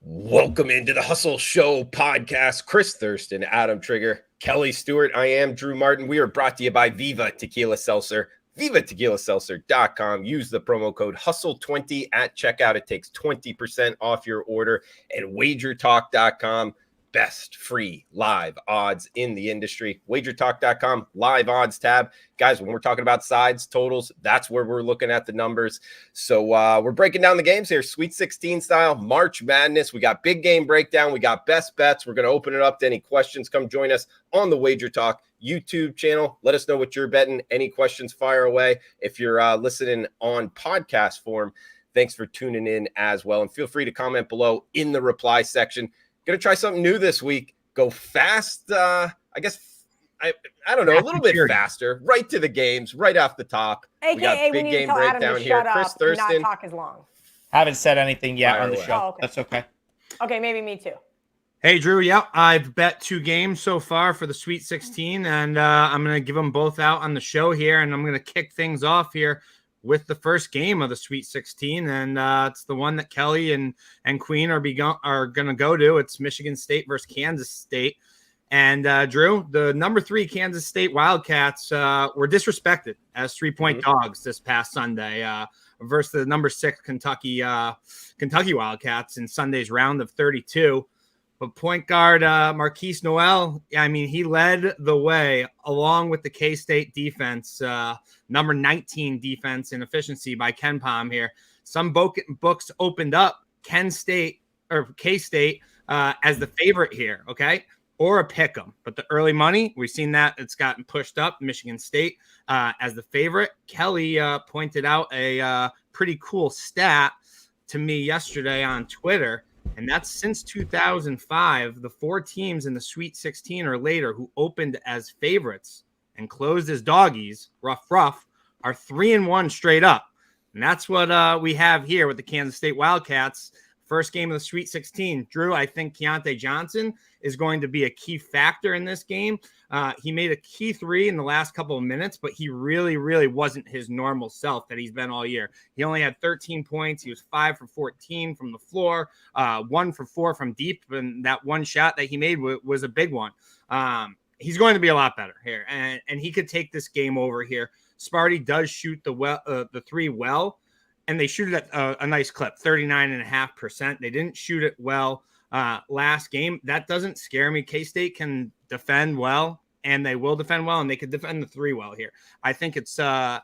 Welcome into the Hustle Show podcast. Chris Thurston, Adam Trigger, Kelly Stewart. I am Drew Martin. We are brought to you by Viva Tequila Seltzer. VivaTequilaSeltzer.com. Use the promo code HUSTLE20 at checkout. It takes 20% off your order. And WagerTalk.com. Best free live odds in the industry. WagerTalk.com live odds tab. Guys, when we're talking about sides, totals, that's where we're looking at the numbers. So we're breaking down the games here, Sweet 16 style, March Madness. We got big game breakdown. We got best bets. We're going to open it up to any questions. Come join us on the Wager Talk YouTube channel. Let us know what you're betting. Any questions, fire away. If you're listening on podcast form, thanks for tuning in as well. And feel free to comment below in the reply section. Going to try something new this week. Go fast, I don't know, a little bit faster, right to the games, right off the top. AKA, we need to tell Adam to shut up and not talk as long. Haven't said anything yet on the show. Oh, okay. That's okay. Okay, maybe me too. Hey, Drew. Yep, I've bet 2 games so far for the Sweet 16, and I'm going to give them both out on the show here, and I'm going to kick things off here with the first game of the Sweet 16, and it's the one that Kelly and Queen are going to go to. It's Michigan State versus Kansas State. And Drew, the number 3 Kansas State Wildcats were disrespected as 3-point dogs this past Sunday versus the number 6 Kentucky Wildcats in Sunday's round of 32. But point guard Marquise Noel, I mean, he led the way along with the K-State defense, number 19 defense in efficiency by Ken Pom here. Some books opened up K-State as the favorite here, okay, or a pick 'em. But the early money, we've seen that it's gotten pushed up. Michigan State as the favorite. Kelly pointed out a pretty cool stat to me yesterday on Twitter. And that's since 2005, the 4 teams in the Sweet 16 or later who opened as favorites and closed as doggies, rough, are 3-1 straight up. And that's what we have here with the Kansas State Wildcats. First game of the Sweet 16. Drew, I think Keontae Johnson is going to be a key factor in this game. He made a key 3 in the last couple of minutes, but he really, really wasn't his normal self that he's been all year. He only had 13 points. He was 5 for 14 from the floor, 1 for 4 from deep, and that one shot that he made was a big one. He's going to be a lot better here, and he could take this game over here. Sparty does shoot the 3 well, and they shoot it at a nice clip, 39.5%. They didn't shoot it well last game. That doesn't scare me. K-State can defend well, and they will defend well, and they could defend the 3 well here. I think it's, I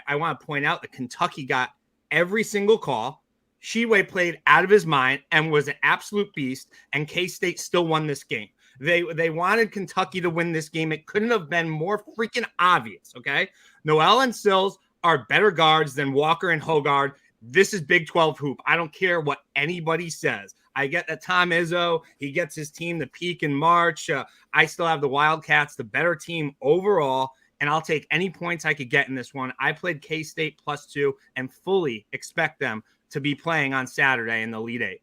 want to point out that Kentucky got every single call. Sheway played out of his mind and was an absolute beast, and K-State still won this game. They wanted Kentucky to win this game. It couldn't have been more freaking obvious, okay? Noel and Sills are better guards than Walker and Hogard. This is Big 12 hoop. I don't care what anybody says. I get that Tom Izzo, he gets his team to peak in March. I still have the Wildcats, the better team overall, and I'll take any points I could get in this one. I played K-State +2 and fully expect them to be playing on Saturday in the Elite 8.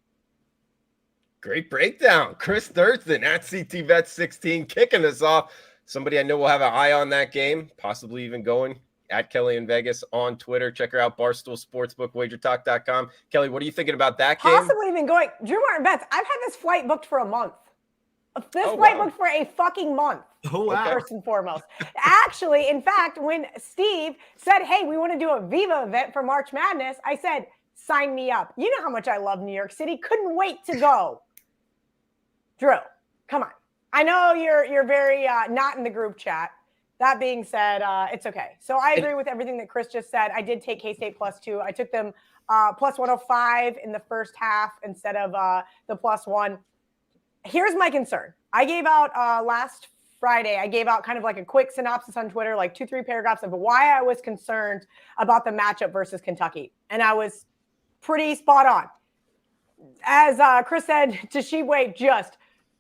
Great breakdown. Chris Thurston at CTVet16 kicking us off. Somebody I know will have an eye on that game, possibly even going at Kelly in Vegas on Twitter. Check her out, Barstool Sportsbook, WagerTalk.com. Kelly, what are you thinking about that game? Possibly even going. Drew Martin bets. I've had this flight booked for a month. Flight booked for a fucking month. Oh, wow. First and foremost. Actually, in fact, when Steve said, hey, we want to do a Viva event for March Madness, I said, sign me up. You know how much I love New York City. Couldn't wait to go. Drew, come on. I know you're very not in the group chat. That being said, it's okay. So I agree with everything that Chris just said. I did take K-State +2. I took them +105 in the first half instead of the +1. Here's my concern. I gave out last Friday, I gave out kind of like a quick synopsis on Twitter, like 2-3 paragraphs of why I was concerned about the matchup versus Kentucky. And I was pretty spot on. As Chris said, Tshiebwe just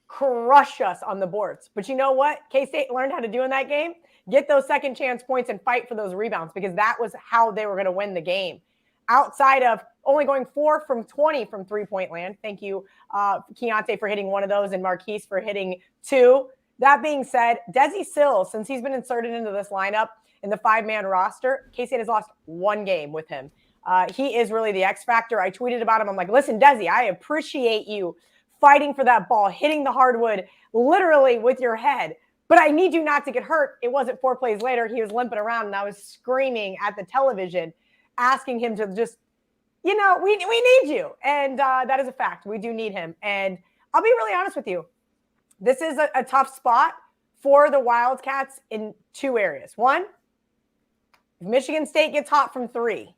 crush us on the boards. But you know what K-State learned how to do in that game? Get those second chance points and fight for those rebounds, because that was how they were going to win the game. Outside of only going 4 from 20 from 3-point land. Thank you, Keontae, for hitting one of those and Marquise for hitting 2. That being said, Desi Sills, since he's been inserted into this lineup in the 5-man roster, K-State has lost 1 game with him. He is really the X factor. I tweeted about him. I'm like, listen, Desi, I appreciate you fighting for that ball, hitting the hardwood literally with your head. But I need you not to get hurt. It wasn't 4 plays later. He was limping around, and I was screaming at the television, asking him to just, we need you. And that is a fact. We do need him. And I'll be really honest with you. This is a tough spot for the Wildcats in 2 areas. One, if Michigan State gets hot from 3,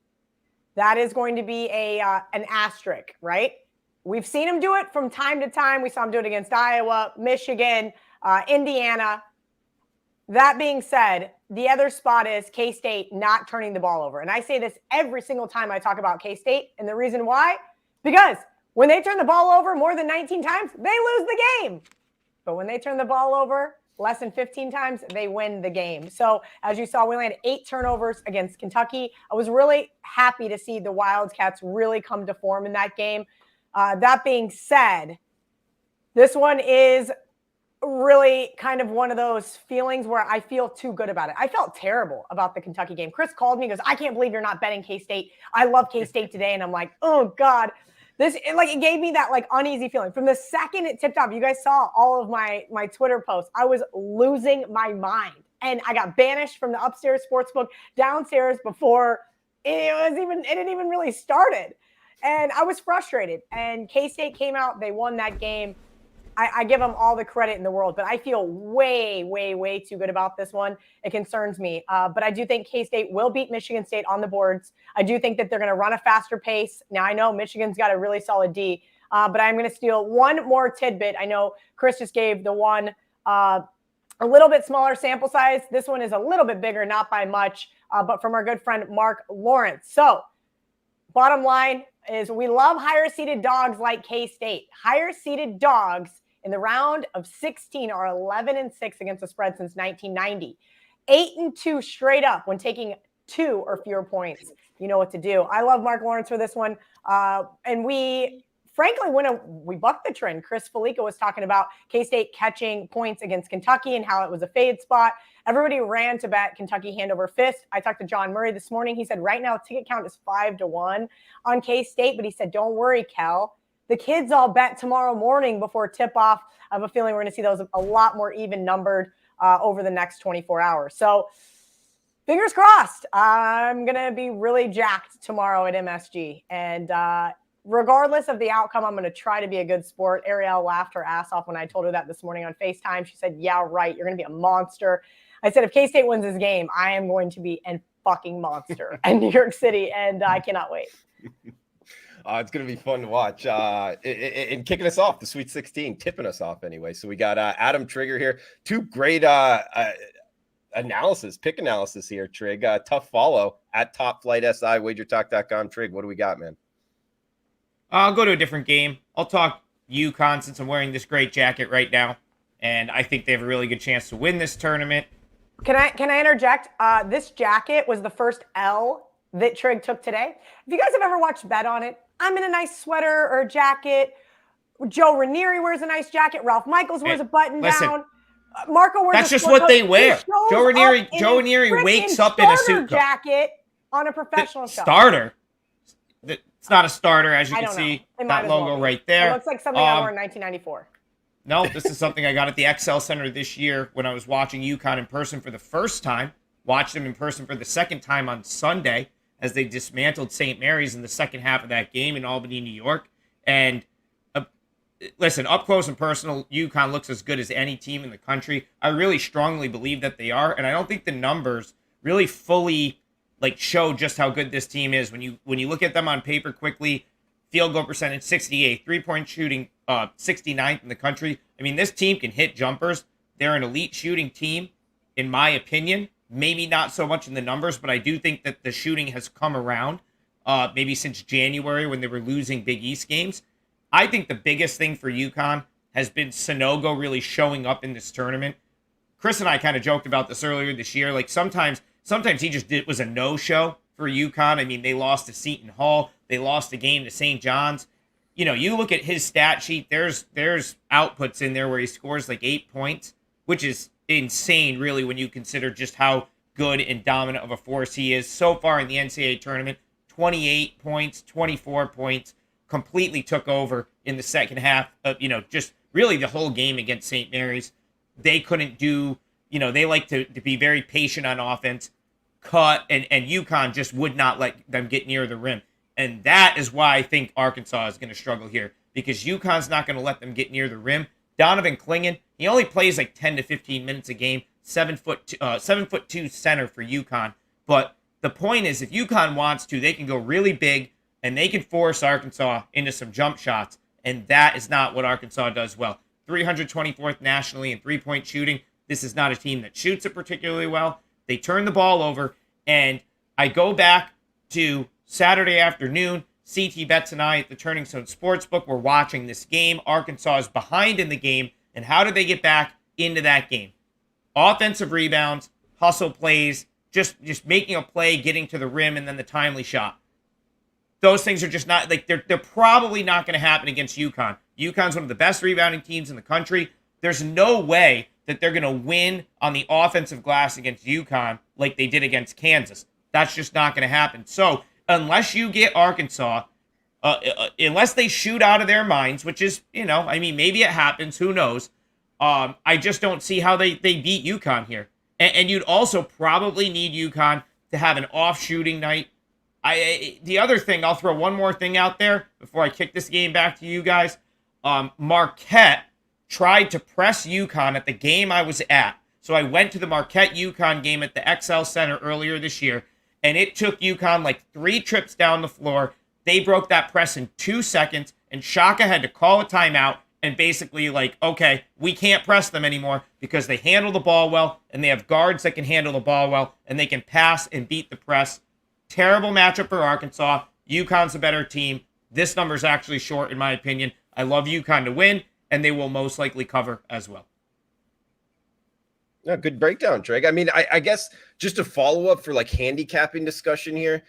that is going to be an asterisk, right? We've seen him do it from time to time. We saw him do it against Iowa, Michigan, Indiana. That being said, the other spot is K-State not turning the ball over. And I say this every single time I talk about K-State. And the reason why? Because when they turn the ball over more than 19 times, they lose the game. But when they turn the ball over less than 15 times, they win the game. So as you saw, we only had 8 turnovers against Kentucky. I was really happy to see the Wildcats really come to form in that game. That being said, this one is really kind of one of those feelings where I feel too good about it. I felt terrible about the Kentucky game. Chris called me and goes, I can't believe you're not betting K-State. I love K-State today. And I'm like, oh God, it gave me that uneasy feeling from the second it tipped off. You guys saw all of my Twitter posts. I was losing my mind, and I got banished from the upstairs sportsbook downstairs before it didn't even really started. And I was frustrated, and K-State came out. They won that game. I give them all the credit in the world, but I feel way, way, way too good about this one. It concerns me. But I do think K-State will beat Michigan State on the boards. I do think that they're going to run a faster pace. Now, I know Michigan's got a really solid D, but I'm going to steal one more tidbit. I know Chris just gave the one a little bit smaller sample size. This one is a little bit bigger, not by much, but from our good friend Mark Lawrence. So bottom line is we love higher-seeded dogs like K-State. Higher-seeded dogs in the round of 16 are 11-6 against the spread since 1990. 8-2 straight up when taking 2 or fewer points. You know what to do. I love Mark Lawrence for this one. And we, frankly, when we bucked the trend, Chris Felica was talking about K-State catching points against Kentucky and how it was a fade spot. Everybody ran to bet Kentucky hand over fist. I talked to John Murray this morning. He said right now ticket count is 5-1 on K-State, but he said, don't worry, Kel. The kids all bet tomorrow morning before tip-off. I have a feeling we're going to see those a lot more even numbered over the next 24 hours. So fingers crossed. I'm going to be really jacked tomorrow at MSG. And regardless of the outcome, I'm going to try to be a good sport. Ariel laughed her ass off when I told her that this morning on FaceTime. She said, yeah, right. You're going to be a monster. I said, if K-State wins this game, I am going to be a fucking monster in New York City. And I cannot wait. It's going to be fun to watch. And kicking us off, the Sweet 16, tipping us off anyway. So we got Adam Trigger here. 2 great pick analysis here, Trig. Tough follow at Top Flight SI, WagerTalk.com. Trig, what do we got, man? I'll go to a different game. I'll talk UConn since I'm wearing this great jacket right now. And I think they have a really good chance to win this tournament. Can I interject? This jacket was the first L that Trig took today. If you guys have ever watched Bet On It, I'm in a nice sweater or jacket. Joe Ranieri wears a nice jacket. Ralph Michaels wears a button down. Marco wears that's just what they wear. Joe Ranieri wakes up in a suit jacket on a professional show. Starter. It's not a starter, as you can see. That logo right there. It looks like something I wore in 1994. No, this is something I got at the XL Center this year when I was watching UConn in person for the first time. Watched them in person for the second time on Sunday as they dismantled St. Mary's in the second half of that game in Albany, New York. And listen, up close and personal, UConn looks as good as any team in the country. I really strongly believe that they are, and I don't think the numbers really fully show just how good this team is. When you look at them on paper quickly, field goal percentage 68, 3-point shooting 69th in the country. I mean, this team can hit jumpers. They're an elite shooting team, in my opinion. Maybe not so much in the numbers, but I do think that the shooting has come around maybe since January when they were losing Big East games. I think the biggest thing for UConn has been Sonogo really showing up in this tournament. Chris and I kind of joked about this earlier this year. Sometimes he just was a no-show for UConn. I mean, they lost to Seton Hall. They lost the game to St. John's. You know, you look at his stat sheet, there's outputs in there where he scores 8 points, which is insane, really, when you consider just how good and dominant of a force he is so far in the NCAA tournament. 28 points, 24 points, completely took over in the second half of, just really the whole game against St. Mary's. They couldn't do, they like to be very patient on offense, cut, and UConn just would not let them get near the rim. And that is why I think Arkansas is going to struggle here, because UConn's not going to let them get near the rim. Donovan Clingan, he only plays like 10 to 15 minutes a game, 7'2" center for UConn. But the point is, if UConn wants to, they can go really big and they can force Arkansas into some jump shots. And that is not what Arkansas does well. 324th nationally in three-point shooting. This is not a team that shoots it particularly well. They turn the ball over, and I go back to Saturday afternoon. CT Betts and I at the Turning Stone Sportsbook were watching this game. Arkansas is behind in the game, and how did they get back into that game? Offensive rebounds, hustle plays, just making a play, getting to the rim, and then the timely shot. Those things are just not, like, they're probably not going to happen against UConn. UConn's one of the best rebounding teams in the country. There's no way that they're going to win on the offensive glass against UConn like they did against Kansas. That's just not going to happen. So unless you get Arkansas, unless they shoot out of their minds, which is, maybe it happens, who knows? I just don't see how they beat UConn here. And you'd also probably need UConn to have an off shooting night. The other thing, I'll throw one more thing out there before I kick this game back to you guys. Marquette tried to press UConn at the game I was at. So I went to the Marquette UConn game at the XL Center earlier this year, and it took UConn like 3 trips down the floor. They broke that press in 2 seconds, and Shaka had to call a timeout and basically okay, we can't press them anymore because they handle the ball well, and they have guards that can handle the ball well, and they can pass and beat the press. Terrible matchup for Arkansas. UConn's a better team. This number is actually short, in my opinion. I love UConn to win, and they will most likely cover as well. No, good breakdown, Trig. I guess just to follow up for handicapping discussion here,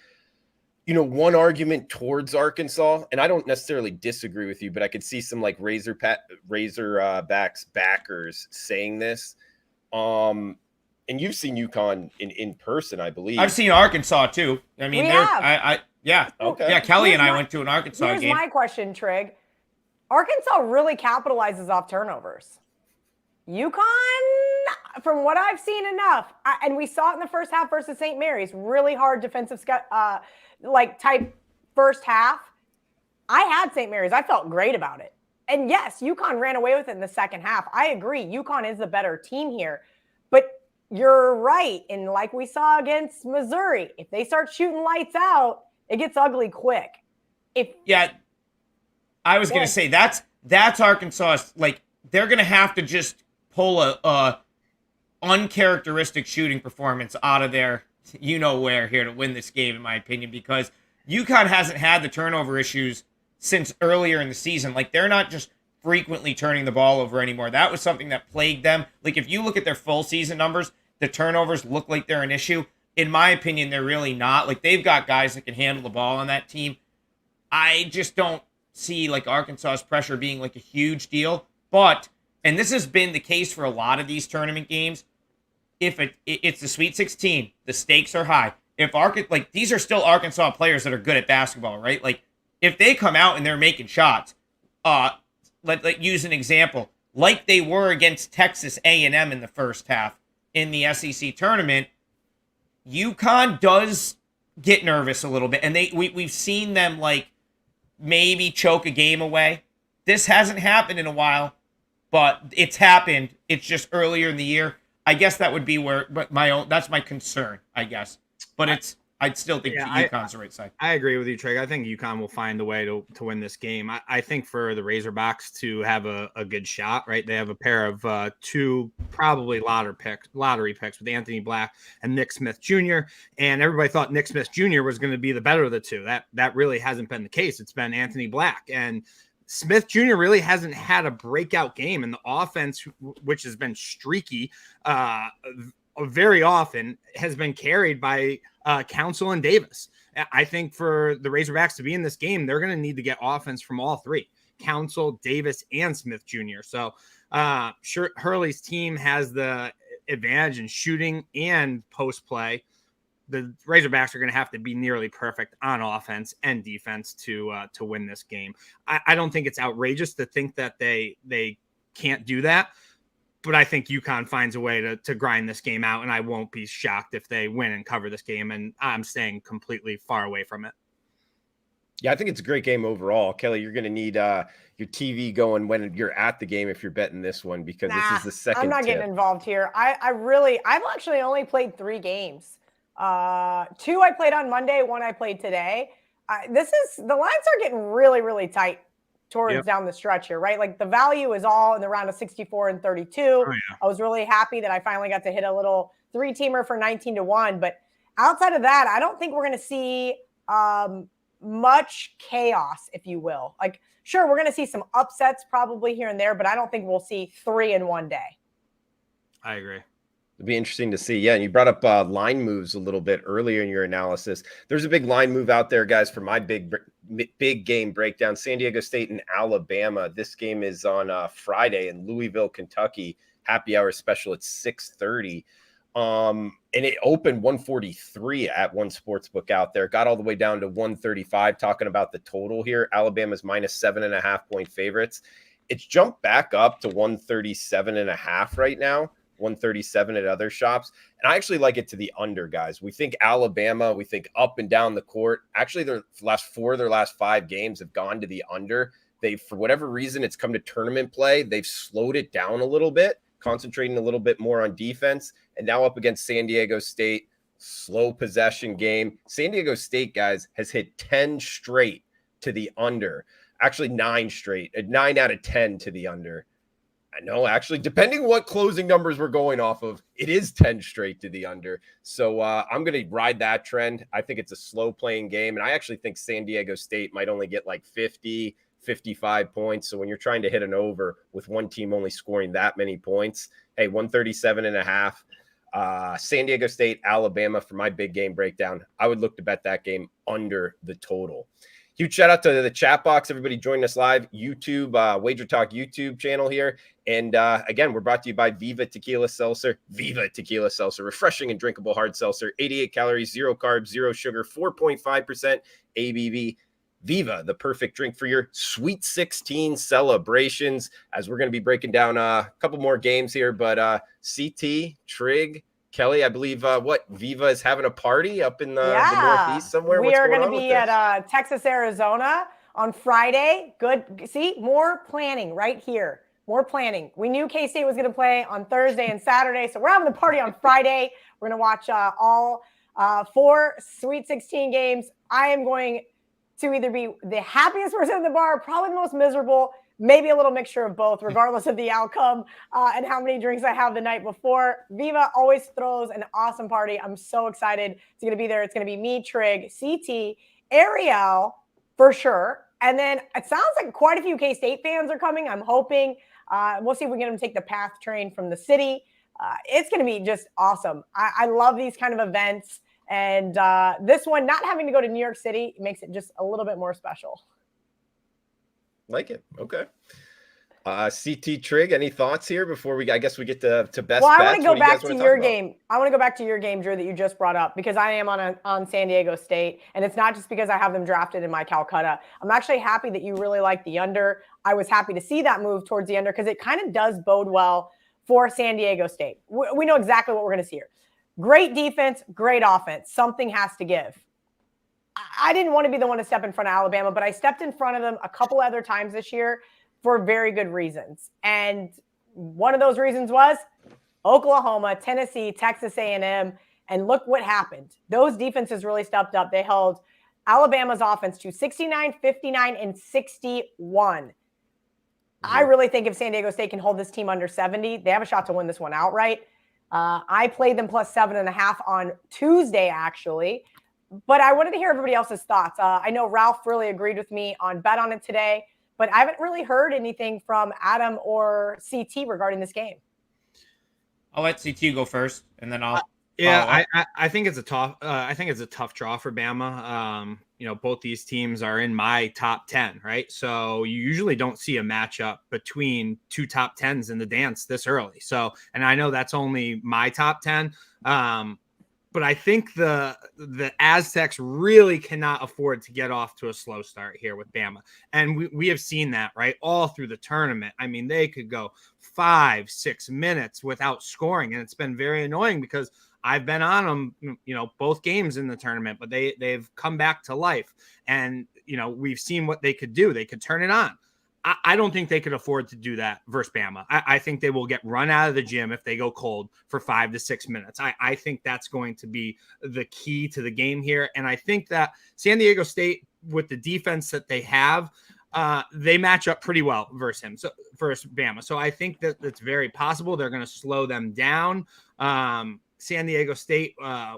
one argument towards Arkansas, and I don't necessarily disagree with you, but I could see some Razorbacks backers saying this. And you've seen UConn in person, I believe. I've seen Arkansas too. We have. Yeah. Okay. Yeah, Kelly and I went to an Arkansas game. Here's my question, Trig. Arkansas really capitalizes off turnovers. UConn, from what I've seen, enough. And we saw it in the first half versus St. Mary's. Really hard defensive type first half. I had St. Mary's. I felt great about it. And yes, UConn ran away with it in the second half. I agree. UConn is the better team here. But you're right. And like we saw against Missouri, if they start shooting lights out, it gets ugly quick. I was going to say that's Arkansas. They're going to have to just pull a uncharacteristic shooting performance out of their where here to win this game, in my opinion, because UConn hasn't had the turnover issues since earlier in the season. They're not just frequently turning the ball over anymore. That was something that plagued them. If you look at their full season numbers, the turnovers look like they're an issue. In my opinion, they're really not. They've got guys that can handle the ball on that team. I just don't see Arkansas's pressure being a huge deal. But, and this has been the case for a lot of these tournament games, if it's the Sweet 16, the stakes are high. If these are still Arkansas players that are good at basketball, right? If they come out and they're making shots, let's use an example, like they were against Texas A&M in the first half in the SEC tournament, UConn does get nervous a little bit, and we've seen them maybe choke a game away. This hasn't happened in a while, but it's happened. It's just earlier in the year. I guess that would be that's my concern, I guess. But I'd still think UConn's the right side. I agree with you, Trig. I think UConn will find a way to win this game. I think for the Razorbacks to have a good shot, right? They have a pair of 2 probably lottery picks with Anthony Black and Nick Smith Jr. And everybody thought Nick Smith Jr. was going to be the better of the two. That really hasn't been the case. It's been Anthony Black. And Smith Jr. really hasn't had a breakout game, and the offense, which has been streaky very often, has been carried by Council and Davis. I think for the Razorbacks to be in this game, they're going to need to get offense from all 3, Council, Davis, and Smith Jr. So sure, Hurley's team has the advantage in shooting and post play, the Razorbacks are going to have to be nearly perfect on offense and defense to win this game. I don't think it's outrageous to think that they can't do that, but I think UConn finds a way to grind this game out, and I won't be shocked if they win and cover this game, and I'm staying completely far away from it. Yeah, I think it's a great game overall. Kelly, you're going to need your TV going when you're at the game if you're betting this one, because this is the second I'm not tip. getting involved here. I've actually only played 3 games. 2 I played on Monday, 1 I played today. The lines are getting really, really tight towards down the stretch here, right? Like the value is all in the round of 64 and 32. Oh, yeah. I was really happy that I finally got to hit a little 3-teamer for 19-1. But outside of that, I don't think we're going to see much chaos, if you will. Like, sure, we're going to see some upsets probably here and there, but I don't think we'll see 3 in one day. I agree. It'd be interesting to see. Yeah, and you brought up line moves a little bit earlier in your analysis. There's a big line move out there, guys, for my big game breakdown. San Diego State and Alabama. This game is on Friday in Louisville, Kentucky. Happy hour special at 6:30. And it opened 143 at one sportsbook out there. Got all the way down to 135. Talking about the total here, Alabama's minus 7.5 point favorites. It's jumped back up to 137.5 right now. 137 at other shops. And I actually like it to the under, guys. We think Alabama, we think up and down the court. Actually, their last 5 games have gone to the under. For whatever reason, it's come to tournament play. They've slowed it down a little bit, concentrating a little bit more on defense. And now up against San Diego State, slow possession game. San Diego State, guys, has hit 10 straight to the under. Actually, 9 straight, 9 out of 10 to the under. I know, actually, depending what closing numbers we're going off of, it is 10 straight to the under. So I'm going to ride that trend. I think it's a slow playing game. And I actually think San Diego State might only get like 50, 55 points. So when you're trying to hit an over with one team only scoring that many points, hey, 137.5. San Diego State, Alabama for my big game breakdown. I would look to bet that game under the total. Huge shout out to the chat box. Everybody joining us live, YouTube, WagerTalk YouTube channel here. And again, we're brought to you by Viva Tequila Seltzer. Viva Tequila Seltzer, refreshing and drinkable hard seltzer. 88 calories, 0 carbs, 0 sugar, 4.5% ABV. Viva, the perfect drink for your Sweet 16 celebrations. As we're going to be breaking down a couple more games here, but CT, Trig, Kelly, I believe Viva is having a party up in the Northeast somewhere. We are going to be at Texas, Arizona on Friday. Good. See, more planning right here. More planning. We knew K-State was going to play on Thursday and Saturday, so we're having a party on Friday. We're going to watch all 4 Sweet 16 games. I am going to either be the happiest person in the bar, probably the most miserable, maybe a little mixture of both, regardless of the outcome and how many drinks I have the night before. Viva always throws an awesome party. I'm so excited. It's going to be there. It's going to be me, Trig, CT, Ariel, for sure. And then it sounds like quite a few K-State fans are coming. I'm hoping. We'll see if we can get them to take the PATH train from the city. It's going to be just awesome. I love these kind of events. And this one, not having to go to New York City, makes it just a little bit more special. Like it. Okay. CT Trig, any thoughts here before we get to best bets? Well, I want to go back to your game. I want to go back to your game, Drew, that you just brought up, because I am on San Diego State, and it's not just because I have them drafted in my Calcutta. I'm actually happy that you really like the under. I was happy to see that move towards the under because it kind of does bode well for San Diego State. We know exactly what we're going to see here. Great defense, great offense. Something has to give. I didn't want to be the one to step in front of Alabama, but I stepped in front of them a couple other times this year for very good reasons. And one of those reasons was Oklahoma, Tennessee, Texas A&M, and look what happened. Those defenses really stepped up. They held Alabama's offense to 69, 59, and 61. I really think if San Diego State can hold this team under 70, they have a shot to win this one outright. I played them plus 7.5 on Tuesday, actually. But I wanted to hear everybody else's thoughts. I know Ralph really agreed with me on Bet On It today, but I haven't really heard anything from Adam or CT regarding this game. I'll let CT go first, and then I'll. I think it's a tough. I think it's a tough draw for Bama. Both these teams are in my top 10, right? So you usually don't see a matchup between two top 10s in the dance this early. So, and I know that's only my top 10. but I think the Aztecs really cannot afford to get off to a slow start here with Bama. And we have seen that, right, all through the tournament. I mean, they could go 5-6 minutes without scoring, and it's been very annoying because I've been on them, both games in the tournament, but they've come back to life. And, we've seen what they could do. They could turn it on. I don't think they could afford to do that versus Bama. I think they will get run out of the gym if they go cold for 5 to 6 minutes. I think that's going to be the key to the game here. And I think that San Diego State, with the defense that they have, they match up pretty well versus Bama. So I think that that's very possible. They're going to slow them down. San Diego State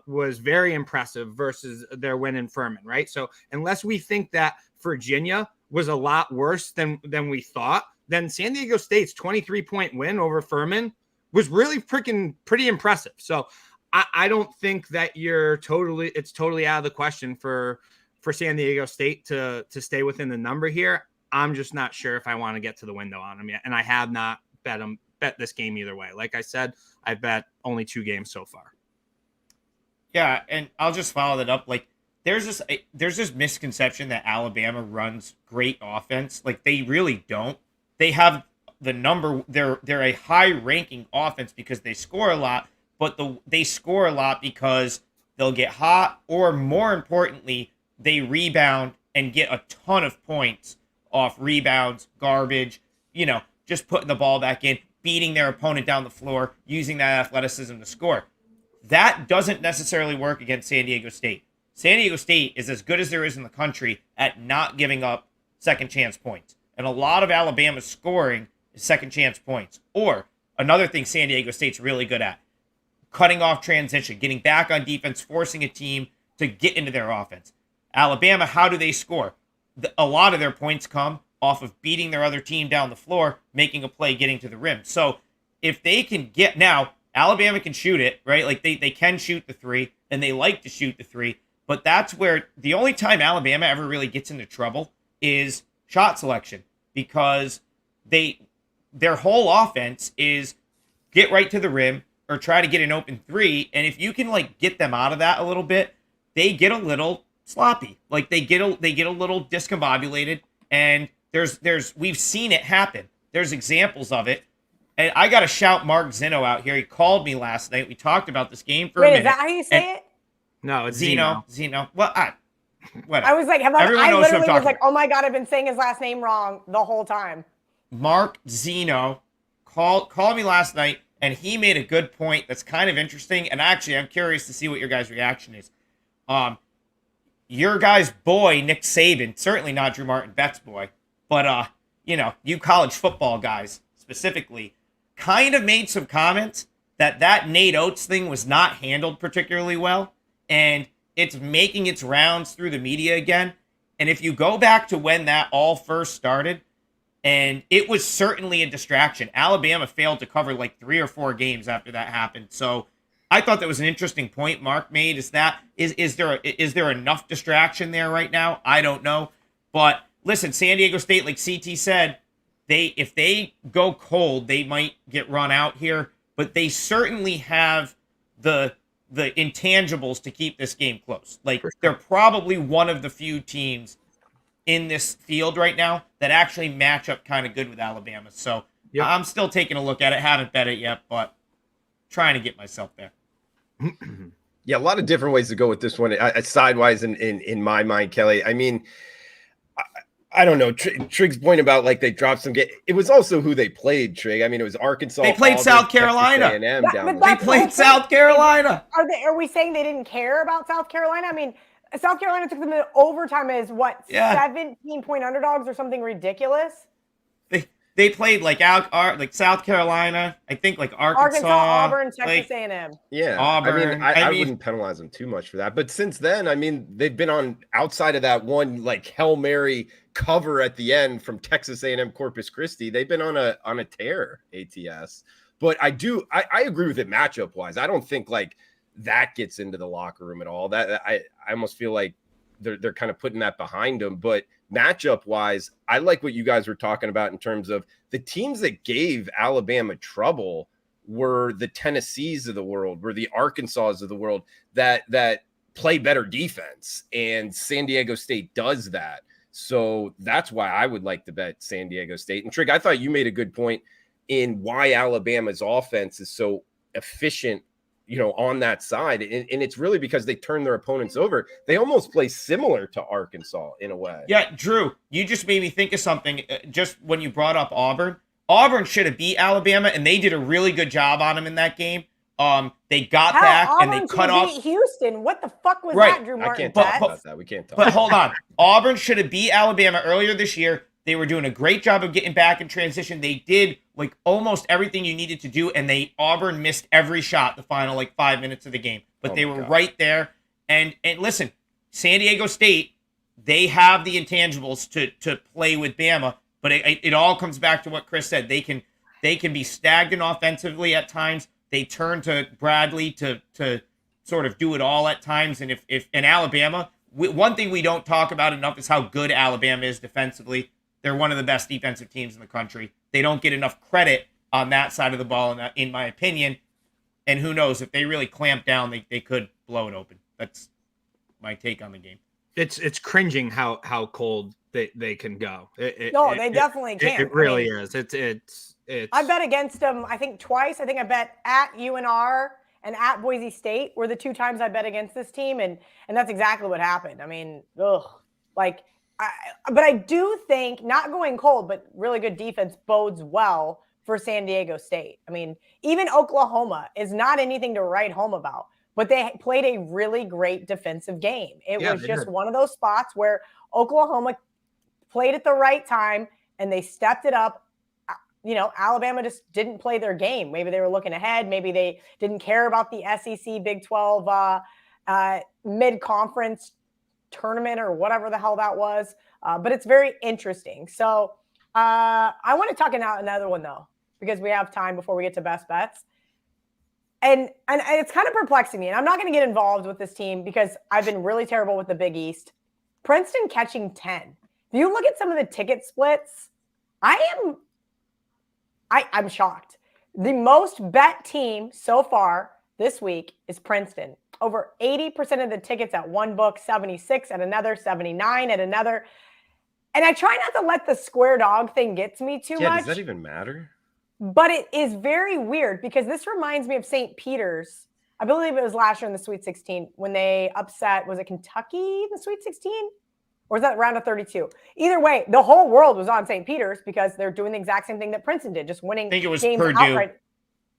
was very impressive versus their win in Furman, right? So unless we think that Virginia was a lot worse than we thought, then San Diego State's 23-point win over Furman was really pretty impressive. So I don't think that it's totally out of the question for San Diego State to stay within the number here. I'm just not sure if I want to get to the window on them yet. And I have not bet this game either way. Like I said, I bet only 2 games so far. Yeah, and I'll just follow that up. Like, there's this misconception that Alabama runs great offense. Like, they really don't. They have the number. They're a high ranking offense because they score a lot, but they score a lot because they'll get hot, or more importantly, they rebound and get a ton of points off rebounds, garbage, just putting the ball back in, beating their opponent down the floor, using that athleticism to score. That doesn't necessarily work against San Diego State. San Diego State is as good as there is in the country at not giving up second chance points. And a lot of Alabama's scoring is second chance points. Or another thing San Diego State's really good at, cutting off transition, getting back on defense, forcing a team to get into their offense. Alabama, how do they score? A lot of their points come off of beating their other team down the floor, making a play, getting to the rim. So if they can get, now, Alabama can shoot it, right? Like they can shoot the 3, and they like to shoot the 3. But that's where the only time Alabama ever really gets into trouble is shot selection, because their whole offense is get right to the rim or try to get an open 3. And if you can get them out of that a little bit, they get a little sloppy. Like they get a little discombobulated, and we've seen it happen. There's examples of it. And I got to shout Mark Zeno out here. He called me last night. We talked about this game for a minute. Is that how you say it? No, it's Zeno. Well, whatever. I was like, Everyone knows literally what I'm was like, talking oh my God, I've been saying his last name wrong the whole time. Mark Zeno called me last night, and he made a good point that's kind of interesting. And actually, I'm curious to see what your guys' reaction is. Your guy's boy, Nick Saban, certainly not Drew Martin Bett's boy, but you college football guys specifically, kind of made some comments that Nate Oates thing was not handled particularly well, and it's making its rounds through the media again. And if you go back to when that all first started, and it was certainly a distraction. Alabama failed to cover 3 or 4 games after that happened. So I thought that was an interesting point Mark made. Is there enough distraction there right now? I don't know. But listen, San Diego State, like CT said, if they go cold, they might get run out here. But they certainly have the intangibles to keep this game close. They're probably one of the few teams in this field right now that actually match up kind of good with Alabama. So yep. I'm still taking a look at it. Haven't bet it yet, but trying to get myself there. Yeah, a lot of different ways to go with this one. Sidewise in my mind, Kelly. I mean, I don't know. Trig's point about they dropped some game. It was also who they played, Trig. I mean, it was Arkansas. They played South Carolina. They played South Carolina. Are we saying they didn't care about South Carolina? I mean, South Carolina took them to overtime as 17-point underdogs or something ridiculous. They played South Carolina, I think Arkansas, Auburn, Texas A&M. Yeah, Auburn. I wouldn't penalize them too much for that. But since then, I mean, they've been on outside of that one Hail Mary cover at the end from Texas A&M Corpus Christi. They've been on a tear, ATS. But I agree with it matchup wise. I don't think that gets into the locker room at all. That I almost feel like they're kind of putting that behind them. But matchup wise, I like what you guys were talking about in terms of the teams that gave Alabama trouble were the Tennessees of the world, were the Arkansas of the world that play better defense, and San Diego State does that. So that's why I would like to bet San Diego State. And Trig, I thought you made a good point in why Alabama's offense is so efficient, on that side. And it's really because they turn their opponents over. They almost play similar to Arkansas in a way. Yeah, Drew, you just made me think of something just when you brought up Auburn. Auburn should have beat Alabama, and they did a really good job on them in that game. They got back and they cut off Houston. What the fuck was that, Drew Martin? I can't talk about that. We can't talk. But hold on. Auburn should have beat Alabama earlier this year. They were doing a great job of getting back in transition. They did like almost everything you needed to do, and Auburn missed every shot the final 5 minutes of the game. But they were right there. And listen, San Diego State, they have the intangibles to play with Bama, but it all comes back to what Chris said. They can be stagnant offensively at times. They turn to Bradley to sort of do it all at times. And if in Alabama, one thing we don't talk about enough is how good Alabama is defensively. They're one of the best defensive teams in the country. They don't get enough credit on that side of the ball, in my opinion. And who knows, if they really clamp down, they could blow it open. That's my take on the game. It's cringing how cold they can go. They definitely can. It really is. It's. I bet against them, I think twice. I think I bet at UNR and at Boise State were the two times I bet against this team, and that's exactly what happened. I mean, but I do think not going cold, but really good defense bodes well for San Diego State. I mean, even Oklahoma is not anything to write home about, but they played a really great defensive game. It was just one of those spots where Oklahoma played at the right time and they stepped it up. Alabama just didn't play their game. Maybe they were looking ahead. Maybe they didn't care about the SEC Big 12 mid-conference tournament or whatever the hell that was. But it's very interesting. So I want to talk about another one, though, because we have time before we get to best bets. And it's kind of perplexing me. And I'm not going to get involved with this team because I've been really terrible with the Big East. Princeton catching 10. If you look at some of the ticket splits, I'm shocked. The most bet team so far this week is Princeton. Over 80% of the tickets at one book, 76 at another, 79 at another. And I try not to let the square dog thing get to me too much. Does that even matter? But it is very weird because this reminds me of St. Peter's. I believe it was last year in the Sweet 16 when they upset, was it Kentucky in the Sweet 16? Or was that round of 32? Either way, the whole world was on St. Peter's because they're doing the exact same thing that Princeton did, just winning games outright. I think it was Purdue.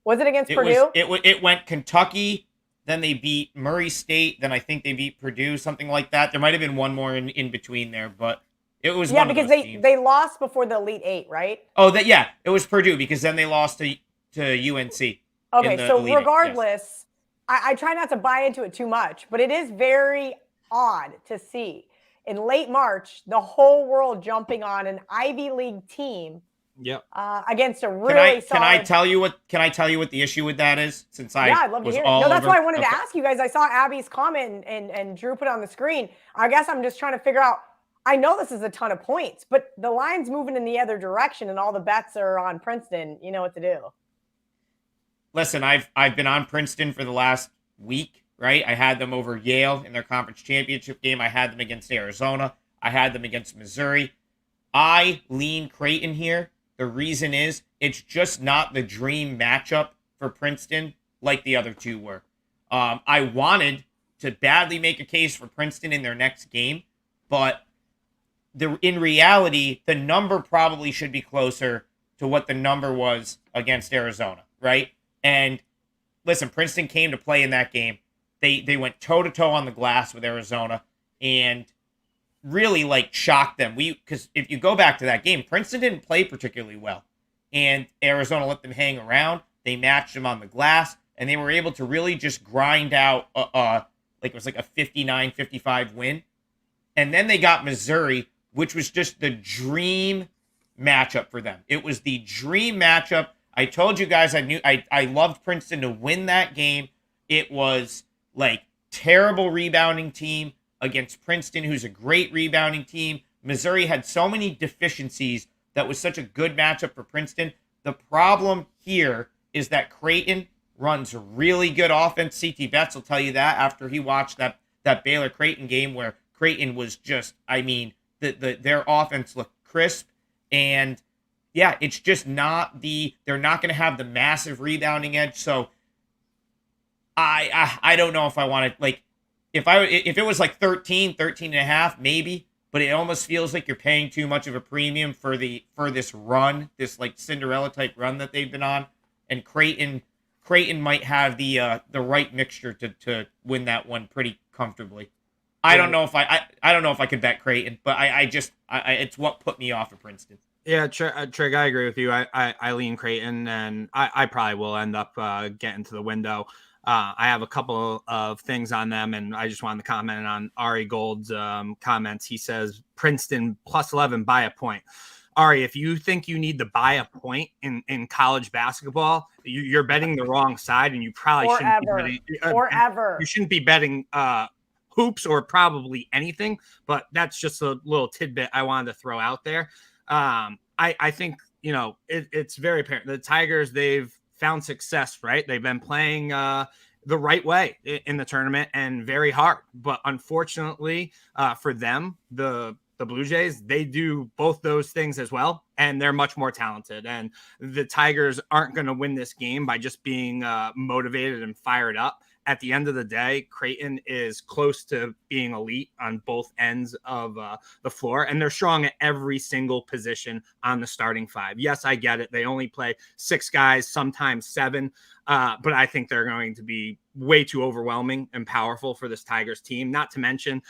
Was it against Purdue? It went Kentucky, then they beat Murray State, then I think they beat Purdue, something like that. There might have been one more in between there, but it was one of those teams. They lost before the Elite Eight, right? Oh, it was Purdue because then they lost to UNC. Okay, so regardless, yes. I try not to buy into it too much, but it is very odd to see in late March the whole world jumping on an Ivy League team. Yep. Against a really solid. Can I tell you what the issue with that is? Since I'd love to hear it. No, that's why I wanted to ask you guys. I saw Abby's comment and Drew put it on the screen. I guess I'm just trying to figure out. I know this is a ton of points, but the line's moving in the other direction, and all the bets are on Princeton. You know what to do. Listen, I've been on Princeton for the last week, right? I had them over Yale in their conference championship game. I had them against Arizona. I had them against Missouri. I lean Creighton here. The reason is it's just not the dream matchup for Princeton like the other two were. I wanted to badly make a case for Princeton in their next game, but in reality, the number probably should be closer to what the number was against Arizona, right? And listen, Princeton came to play in that game. They went toe-to-toe on the glass with Arizona and really shocked them. Because if you go back to that game, Princeton didn't play particularly well. And Arizona let them hang around. They matched them on the glass. And they were able to really just grind out it was a 59-55 win. And then they got Missouri, which was just the dream matchup for them. It was the dream matchup. I told you guys I loved Princeton to win that game. It was terrible rebounding team against Princeton, who's a great rebounding team. Missouri had so many deficiencies that was such a good matchup for Princeton. The problem here is that Creighton runs really good offense. CT Betts will tell you that after he watched that Baylor Creighton game where Creighton was just, I mean, their offense looked crisp, and yeah, it's just not they're not going to have the massive rebounding edge. So I don't know if I want to, like, if it was like 13 and a half, maybe, but it almost feels like you're paying too much of a premium for this run, this like Cinderella type run that they've been on, and Creighton might have the right mixture to win that one pretty comfortably. I don't know if I don't know if I could bet Creighton, but I it's what put me off of Princeton. Yeah, Trig, I agree with you. I lean Creighton, and I probably will end up getting to the window. I have a couple of things on them, and I just wanted to comment on Ari Gold's comments. He says Princeton plus 11 by a point. Ari, if you think you need to buy a point in college basketball, you're betting the wrong side, and you probably you shouldn't be betting hoops or probably anything. But that's just a little tidbit I wanted to throw out there. I think, it's very apparent. The Tigers, they've found success, right? They've been playing the right way in the tournament and very hard. But unfortunately for them, the Blue Jays, they do both those things as well, and they're much more talented. And the Tigers aren't going to win this game by just being motivated and fired up. At the end of the day, Creighton is close to being elite on both ends of the floor, and they're strong at every single position on the starting five. Yes, I get it. They only play 6 guys, sometimes 7, but I think they're going to be way too overwhelming and powerful for this Tigers team, not to mention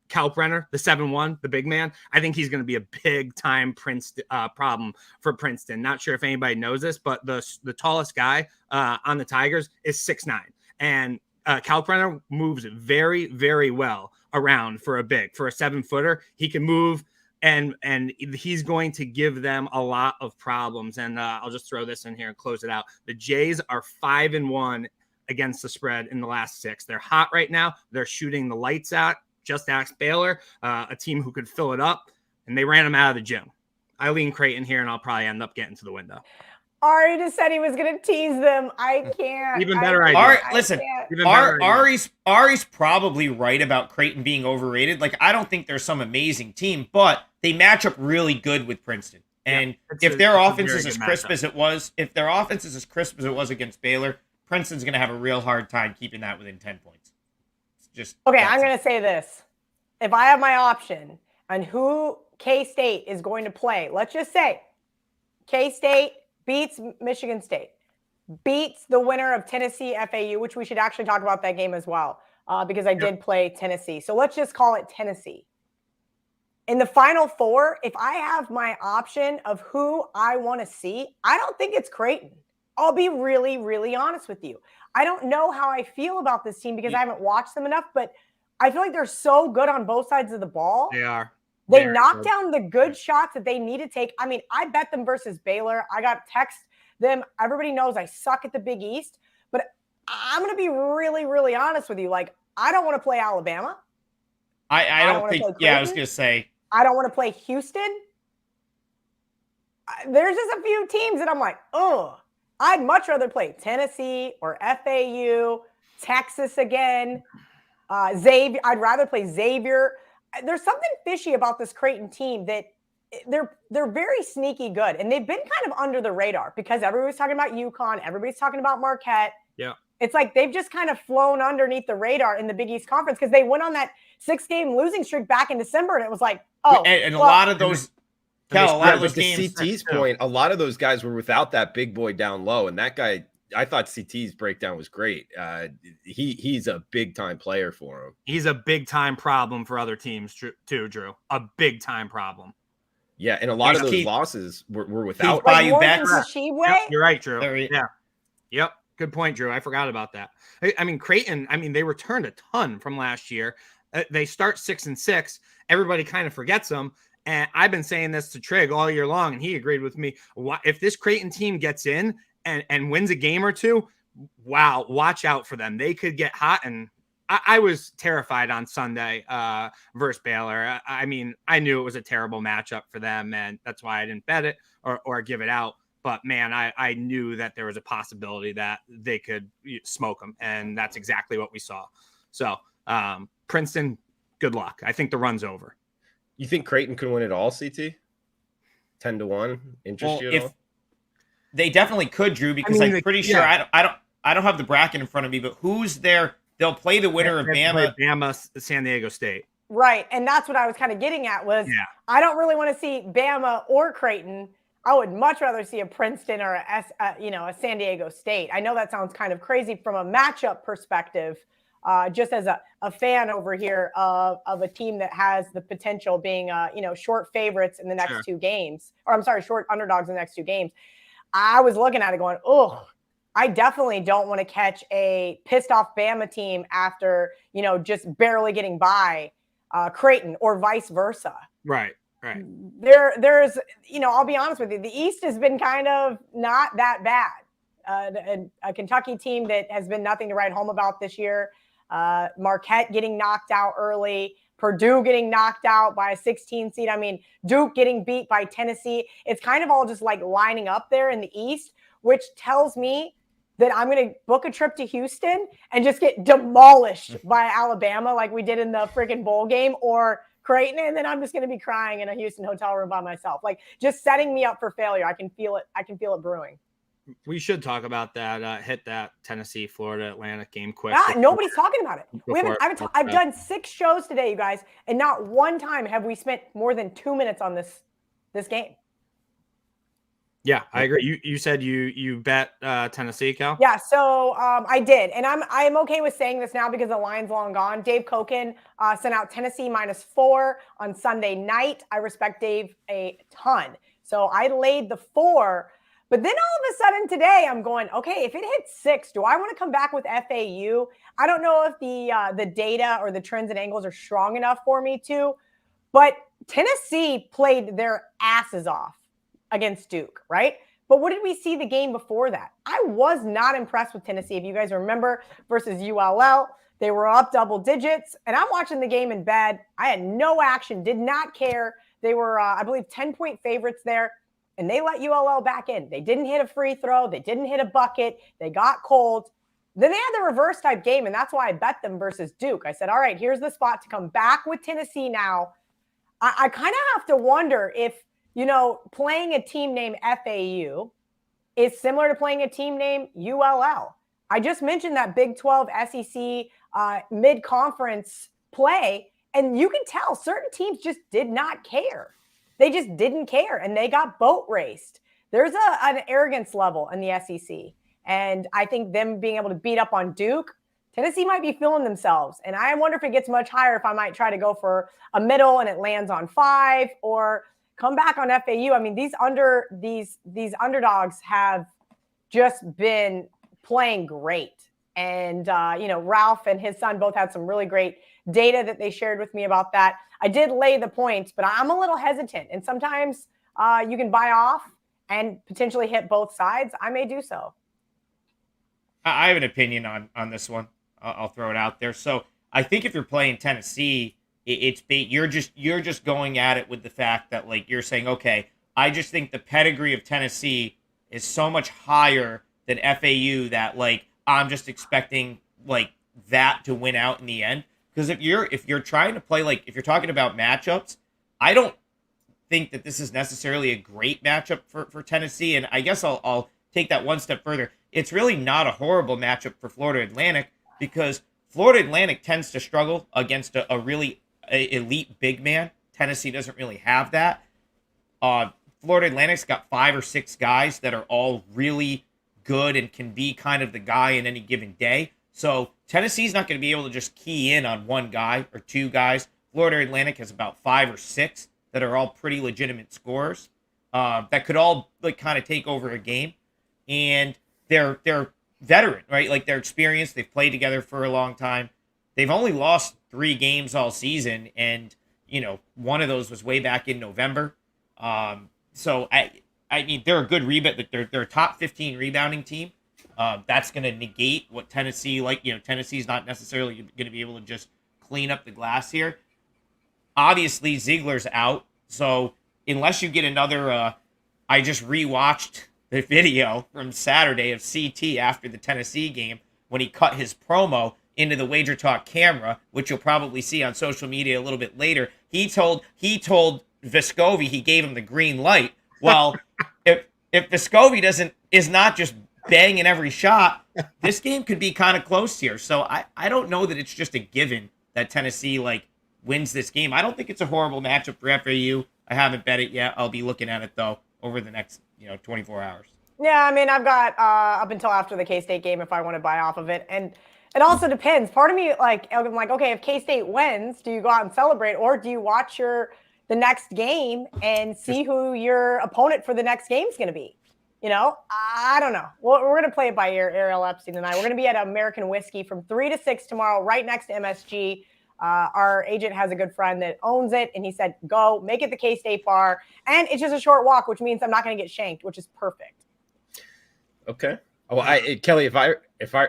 Kalkbrenner, the 7'1", the big man. I think he's going to be a big-time problem for Princeton. Not sure if anybody knows this, but the tallest guy on the Tigers is 6'9". And Kalkbrenner moves very, very well around for a 7-footer. He can move, and he's going to give them a lot of problems. And I'll just throw this in here and close it out. The Jays are 5-1 against the spread in the last 6. They're hot right now. They're shooting the lights out. Just ask Baylor, a team who could fill it up, and they ran them out of the gym. I lean Creighton here, and I'll probably end up getting to the window. Ari just said he was going to tease them. I can't. Even better idea. Ari's probably right about Creighton being overrated. Like, I don't think they're some amazing team, but they match up really good with Princeton. And if their offense is as crisp as it was, against Baylor, Princeton's going to have a real hard time keeping that within 10 points. It's just okay. I'm going to say this: if I have my option on who K-State is going to play, let's just say K-State beats Michigan State, beats the winner of Tennessee FAU, which we should actually talk about that game as well, because I did play Tennessee. So let's just call it Tennessee. In the Final Four, if I have my option of who I want to see, I don't think it's Creighton. I'll be really, really honest with you. I don't know how I feel about this team because I haven't watched them enough, but I feel like they're so good on both sides of the ball. They are. They knock down the good shots that they need to take. I mean, I bet them versus Baylor. I got text them. Everybody knows I suck at the Big East, but I'm going to be really, really honest with you. Like, I don't want to play Alabama. I don't think, I was going to say. I don't want to play Houston. There's just a few teams that I'm like, oh, I'd much rather play Tennessee or FAU, Texas again, Xavier. I'd rather play Xavier. There's something fishy about this Creighton team that they're very sneaky good, and they've been kind of under the radar because everybody's talking about UConn, everybody's talking about Marquette. Yeah, it's like they've just kind of flown underneath the radar in the Big East Conference because they went on that 6-game losing streak back in December, and it was like, oh, and a lot of those. Cal, a lot of those games. To CT's point, a lot of those guys were without that big boy down low, and that guy. I thought CT's breakdown was great. He's a big-time player for him. He's a big-time problem for other teams, too, Drew. A big-time problem. Yeah, and a lot of those losses were without. Like yep, you're right, Drew. Yeah. Yep. Good point, Drew. I forgot about that. I mean, Creighton, they returned a ton from last year. They start 6-6. Everybody kind of forgets them. And I've been saying this to Trig all year long, and he agreed with me. If this Creighton team gets in and wins a game or two, wow, watch out for them. They could get hot. And I was terrified on Sunday versus Baylor. I mean, I knew it was a terrible matchup for them, and that's why I didn't bet it or give it out. but man, I knew that there was a possibility that they could smoke them, and that's exactly what we saw. So Princeton, good luck. I think the run's over. You think Creighton can win it all, CT? 10-1 interest you at all? They definitely could, Drew, because I'm pretty sure I don't have the bracket in front of me, but who's there? They'll play the winner of Bama, San Diego State. Right, and that's what I was kind of getting at was I don't really want to see Bama or Creighton. I would much rather see a Princeton or a San Diego State. I know that sounds kind of crazy from a matchup perspective, just as a fan over here of a team that has the potential being short favorites in the next two games, or I'm sorry, short underdogs in the next two games. I was looking at it going, oh, I definitely don't want to catch a pissed off Bama team after, just barely getting by Creighton or vice versa. Right. There's, I'll be honest with you. The East has been kind of not that bad. A Kentucky team that has been nothing to write home about this year. Marquette getting knocked out early. Purdue getting knocked out by a 16 seed. I mean, Duke getting beat by Tennessee. It's kind of all just like lining up there in the East, which tells me that I'm going to book a trip to Houston and just get demolished by Alabama like we did in the freaking bowl game, or Creighton, and then I'm just going to be crying in a Houston hotel room by myself. Like, just setting me up for failure. I can feel it. I can feel it brewing. We should talk about that. Hit that Tennessee, Florida, Atlantic game quick. Nobody's talking about it. I've done 6 shows today, you guys, and not one time have we spent more than 2 minutes on this game. Yeah, I agree. You said you bet Tennessee, Cal? Yeah, so I did, and I'm okay with saying this now because the line's long gone. Dave Koken sent out Tennessee -4 on Sunday night. I respect Dave a ton, so I laid the 4. But then all of a sudden today, I'm going, okay, if it hits 6, do I want to come back with FAU? I don't know if the data or the trends and angles are strong enough for me to, but Tennessee played their asses off against Duke, right? But what did we see the game before that? I was not impressed with Tennessee. If you guys remember, versus ULL, they were up double digits, and I'm watching the game in bed. I had no action, did not care. They were, I believe, 10-point favorites there. And they let ULL back in. They didn't hit a free throw. They didn't hit a bucket. They got cold. Then they had the reverse type game, and that's why I bet them versus Duke. I said, all right, here's the spot to come back with Tennessee now. I kind of have to wonder if, playing a team named FAU is similar to playing a team named ULL. I just mentioned that Big 12 SEC mid-conference play, and you can tell certain teams just did not care. They just didn't care, and they got boat raced. There's an arrogance level in the SEC, and I think them being able to beat up on Duke, Tennessee might be feeling themselves, and I wonder if it gets much higher if I might try to go for a middle and it lands on 5, or come back on FAU. I mean, these underdogs have just been playing great, and Ralph and his son both had some really great data that they shared with me about that. I did lay the points, but I'm a little hesitant. And sometimes you can buy off and potentially hit both sides. I may do so. I have an opinion on this one. I'll throw it out there. So I think if you're playing Tennessee, it's you're just going at it with the fact that, like, you're saying, okay, I just think the pedigree of Tennessee is so much higher than FAU that, like, I'm just expecting, like, that to win out in the end. Because if you're trying to play, like, if you're talking about matchups, I don't think that this is necessarily a great matchup for Tennessee. And I guess I'll take that one step further. It's really not a horrible matchup for Florida Atlantic, because Florida Atlantic tends to struggle against a really elite big man. Tennessee doesn't really have that. Florida Atlantic's got 5 or 6 guys that are all really good and can be kind of the guy in any given day. So Tennessee's not going to be able to just key in on one guy or 2 guys. Florida Atlantic has about 5 or 6 that are all pretty legitimate scorers that could all, like, kind of take over a game. And they're veteran, right? Like, they're experienced. They've played together for a long time. They've only lost 3 games all season, and one of those was way back in November. So I mean, they're a good rebound. They're a top 15 rebounding team. That's going to negate what Tennessee, Tennessee's not necessarily going to be able to just clean up the glass here. Obviously, Ziegler's out, so unless you get another, I just rewatched the video from Saturday of CT after the Tennessee game when he cut his promo into the WagerTalk camera, which you'll probably see on social media a little bit later. He told Vescovi he gave him the green light. Well, if Vescovi is not just banging every shot, this game could be kind of close here. So I don't know that it's just a given that Tennessee wins this game. I don't think it's a horrible matchup for FAU. I haven't bet it yet. I'll be looking at it though over the next 24 hours. Yeah, I mean, I've got up until after the K-State game if I want to buy off of it. And it also depends. Part of me, I'm like, okay, if K-State wins, do you go out and celebrate, or do you watch the next game and see who your opponent for the next game is going to be? I don't know. Well, we're going to play it by ear, Ariel Epstein and I. We're going to be at American Whiskey from 3 to 6 tomorrow, right next to MSG. Our agent has a good friend that owns it, and he said, go, make it the K-State bar. And it's just a short walk, which means I'm not going to get shanked, which is perfect. Okay. Oh, Kelly, if I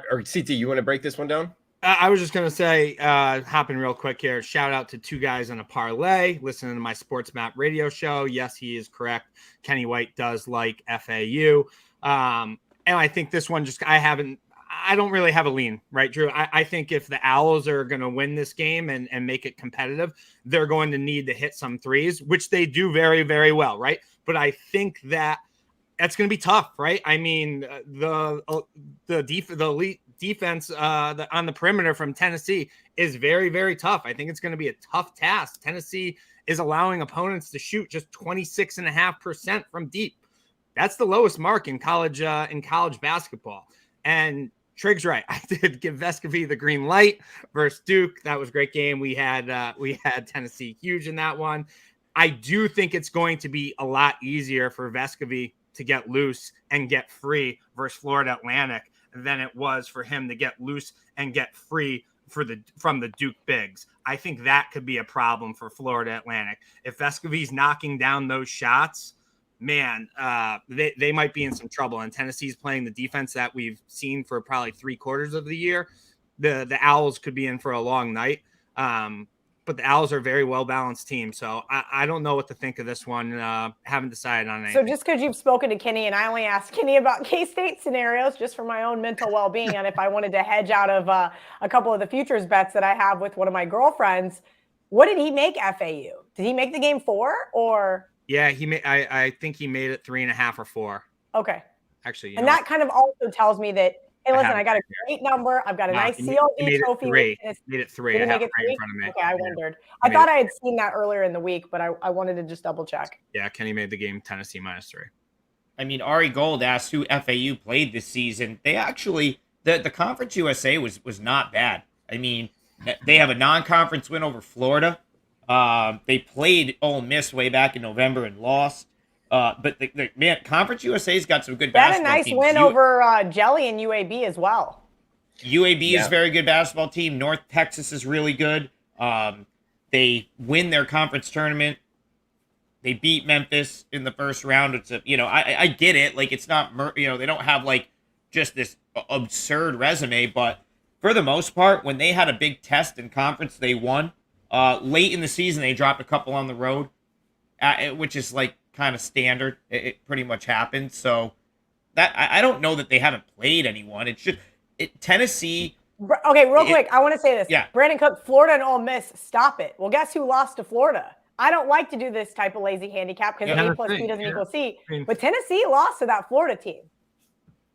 or CT, you want to break this one down? I was just going to say, hopping real quick here, shout out to two guys on a parlay, listening to my Sports Map radio show. Yes, he is correct. Kenny White does like FAU. And I think this one I don't really have a lean, right, Drew? I think if the Owls are going to win this game and make it competitive, they're going to need to hit some threes, which they do very, very well, right? But I think that's going to be tough, right? I mean, the elite defense on the perimeter from Tennessee is very, very tough. I think it's going to be a tough task. Tennessee is allowing opponents to shoot just 26.5% from deep. That's the lowest mark in college basketball. And Trig's right. I did give Vescovi the green light versus Duke. That was a great game. We had Tennessee huge in that one. I do think it's going to be a lot easier for Vescovi to get loose and get free versus Florida Atlantic than it was for him to get loose and get free from the Duke bigs. I think that could be a problem for Florida Atlantic. If Vescovi's knocking down those shots, man, they might be in some trouble. And Tennessee's playing the defense that we've seen for probably 3/4 of the year. The Owls could be in for a long night. But the Owls are a very well-balanced team. So I don't know what to think of this one. Haven't decided on anything. So just because you've spoken to Kenny, and I only asked Kenny about K-State scenarios just for my own mental well-being, and if I wanted to hedge out of a couple of the futures bets that I have with one of my girlfriends, what did he make FAU? Did he make the game 4 or? Yeah, I think he made it 3.5 or 4. Okay. Actually, and that kind of also tells me that, hey, listen, I got a great number. I've got a nice CLV trophy. Made it 3. Did he make it 3? Right in front of me. Okay, I wondered. I thought I had seen that earlier in the week, but I wanted to just double check. Yeah, Kenny made the game Tennessee -3. I mean, Ari Gold asked who FAU played this season. They actually, the Conference USA was not bad. I mean, they have a non-conference win over Florida. They played Ole Miss way back in November and lost. But man, Conference USA's got some good basketball teams. They had a nice win over Jelly and UAB as well. UAB is a very good basketball team. North Texas is really good. They win their conference tournament. They beat Memphis in the first round. It's I get it. It's not, they don't have just this absurd resume, but for the most part, when they had a big test in conference, they won. Late in the season, they dropped a couple on the road, which is kind of standard. It pretty much happened. So that I don't know that they haven't played anyone. It's just Tennessee. Okay, real quick, I want to say this. Yeah. Brandon Cook, Florida and Ole Miss, stop it. Well, guess who lost to Florida? I don't like to do this type of lazy handicap because A plus B doesn't equal C. But Tennessee lost to that Florida team.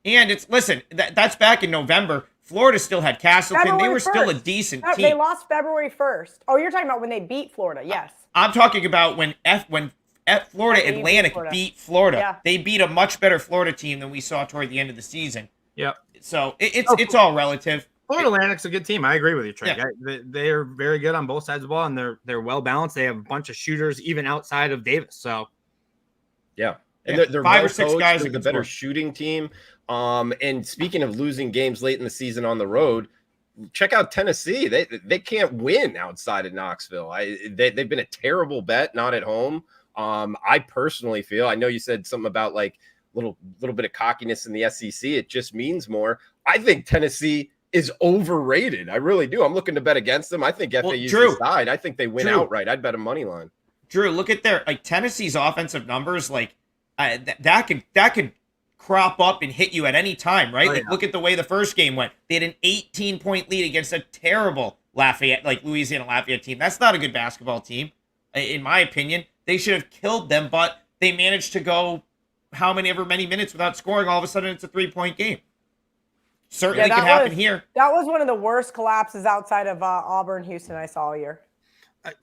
And that's back in November. Florida still had Castleton. February They were 1st. still a decent team. They lost February 1st. Oh, you're talking about when they beat Florida. Yes. I'm talking about when Florida Atlantic beat Florida. Yeah. They beat a much better Florida team than we saw toward the end of the season. Yep. So it's all relative. Florida Atlantic's a good team. I agree with you, Trey. Yeah. They are very good on both sides of the ball, and they're well balanced. They have a bunch of shooters even outside of Davis. So, yeah, and Yeah, they're 5 or well 6 coached. guys They're that the can better score. shooting team. And speaking of losing games late in the season on the road, check out Tennessee. They can't win outside of Knoxville. They've been a terrible bet, not at home. I personally feel, I know you said something about little bit of cockiness in the SEC. It just means more. I think Tennessee is overrated. I really do. I'm looking to bet against them. I think FAU's the side. I think they win outright. I'd bet a money line. Drew, look at their Tennessee's offensive numbers. That could crop up and hit you at any time, right? Oh, Like, yeah. look at the way the first game went. They had an 18-point lead against a terrible Louisiana Lafayette team. That's not a good basketball team, in my opinion. They should have killed them, but they managed to go many minutes without scoring. All of a sudden, it's a 3-point game. Certainly can happen here. That was one of the worst collapses outside of Auburn, Houston I saw all year.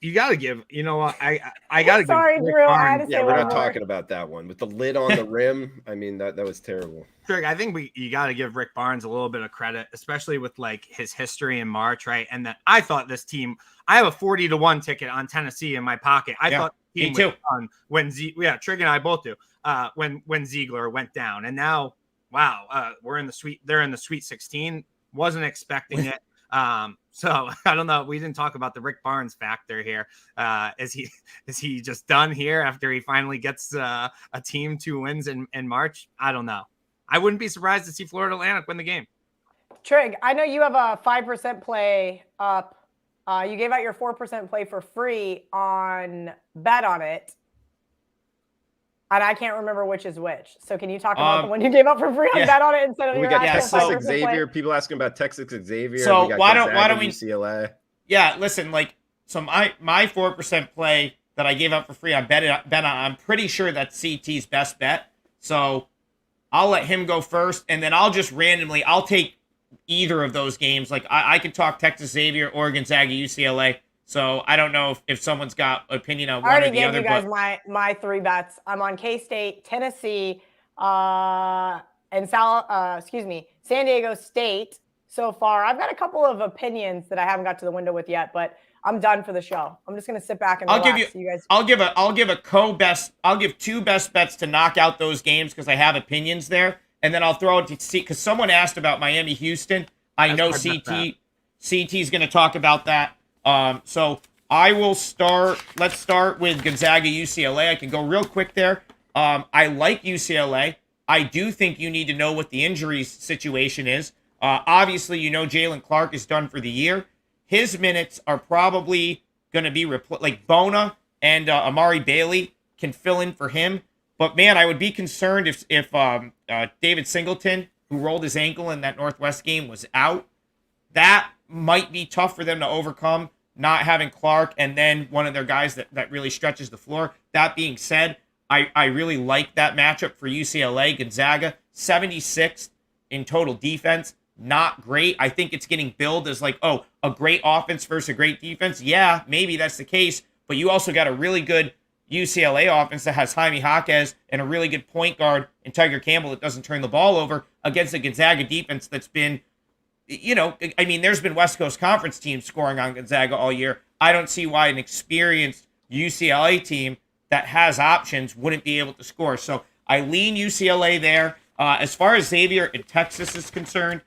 You got to give, you know what? I got to give. Sorry, Rick Drew. I Barnes- had to say Yeah, we're one not more. talking about that one with the lid on the rim. I mean, that was terrible. Trig, I think you got to give Rick Barnes a little bit of credit, especially with like his history in March, right? And that I thought this team, I have a 40-1 ticket on Tennessee in my pocket. I thought the team me too. was done when Trig and I both do. When Ziegler went down, and now, wow, they're in the Sweet 16. Wasn't expecting it. So I don't know. We didn't talk about the Rick Barnes factor here. Is he just done here after he finally gets a team 2 wins in March? I don't know. I wouldn't be surprised to see Florida Atlantic win the game. Trig, I know you have a 5% play up. You gave out your 4% play for free on Bet on It. And I can't remember which is which. So can you talk about the one you gave out for free on Bet on It instead of We your got actual Texas 5% Xavier. play? People asking about Texas Xavier. So we got why Gonzaga, don't we UCLA? Yeah, listen, so my 4% play that I gave out for free on Bet on, I'm pretty sure that's CT's best bet. So I'll let him go first, and then I'll just randomly take either of those games. Like I could talk Texas Xavier or Gonzaga UCLA. So I don't know if someone's got opinion on one or the other. I already gave you guys my 3 bets. I'm on K-State, Tennessee, and San Diego State so far. I've got a couple of opinions that I haven't got to the window with yet, but I'm done for the show. I'm just gonna sit back and relax. I'll give 2 best bets to knock out those games because I have opinions there, and then I'll throw it to see because someone asked about Miami Houston. I know CT's going to talk about that. So I will start. Let's start with Gonzaga UCLA. I can go real quick there. I like UCLA. I do think you need to know what the injury situation is. Obviously, Jalen Clark is done for the year. His minutes are probably going to be like Bona and Amari Bailey can fill in for him. But man, I would be concerned if David Singleton, who rolled his ankle in that Northwest game, was out. That might be tough for them to overcome, not having Clark and then one of their guys that really stretches the floor. That being said, I really like that matchup for UCLA. Gonzaga, 76th in total defense. Not great. I think it's getting billed as like, a great offense versus a great defense. Yeah, maybe that's the case. But you also got a really good UCLA offense that has Jaime Jaquez and a really good point guard in Tiger Campbell that doesn't turn the ball over against a Gonzaga defense that's been, there's been West Coast Conference teams scoring on Gonzaga all year. I don't see why an experienced UCLA team that has options wouldn't be able to score. So I lean UCLA there. As far as Xavier and Texas is concerned,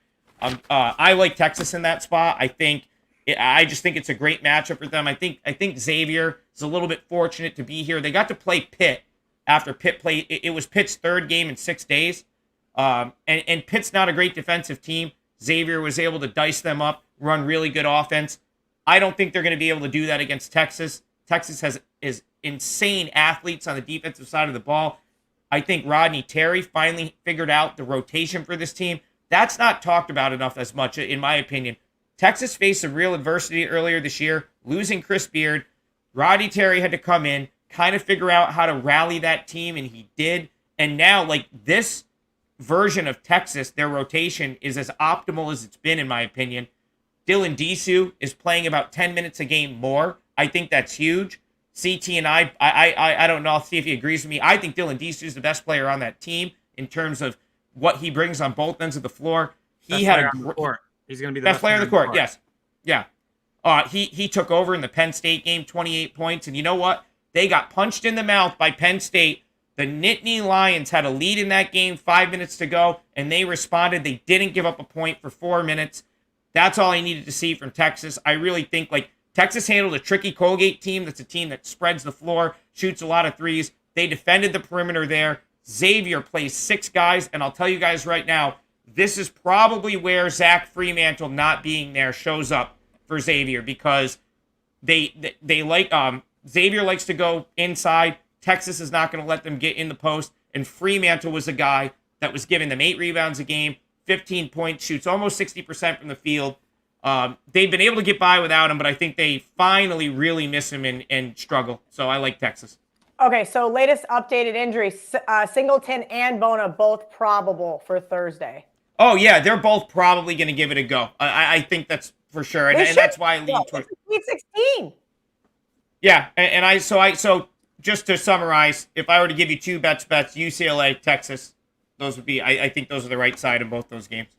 I like Texas in that spot. I just think it's a great matchup for them. I think Xavier is a little bit fortunate to be here. They got to play Pitt after Pitt played. It was Pitt's 3rd game in 6 days. And Pitt's not a great defensive team. Xavier was able to dice them up, run really good offense. I don't think they're going to be able to do that against Texas. Texas is insane athletes on the defensive side of the ball. I think Rodney Terry finally figured out the rotation for this team. That's not talked about enough as much, in my opinion. Texas faced some real adversity earlier this year, losing Chris Beard. Rodney Terry had to come in, kind of figure out how to rally that team, and he did. And now, this version of Texas, their rotation is as optimal as it's been, in my opinion. Dylan Disu is playing about 10 minutes a game more. I think that's huge. CT and I don't know. I'll see if he agrees with me. I think Dylan Disu is the best player on that team in terms of what he brings on both ends of the floor. He's going to be the best player on the court. Yes. Yeah. He took over in the Penn State game, 28 points. And you know what? They got punched in the mouth by Penn State. The Nittany Lions had a lead in that game, 5 minutes to go, and they responded. They didn't give up a point for 4 minutes. That's all I needed to see from Texas. I really think Texas handled a tricky Colgate team. That's a team that spreads the floor, shoots a lot of threes. They defended the perimeter there. Xavier plays 6 guys, and I'll tell you guys right now, this is probably where Zach Fremantle not being there shows up for Xavier because they like Xavier likes to go inside. Texas is not going to let them get in the post, and Fremantle was a guy that was giving them 8 rebounds a game, 15 points, shoots almost 60% from the field. They've been able to get by without him, but I think they finally really miss him and struggle. So I like Texas. Okay, so latest updated injuries, Singleton and Bona both probable for Thursday. Oh, yeah, they're both probably going to give it a go. I think that's for sure, and that's why I lean toward Sweet 16. Yeah, and so just to summarize, if I were to give you 2 bets, UCLA, Texas, those would be, I think those are the right side of both those games.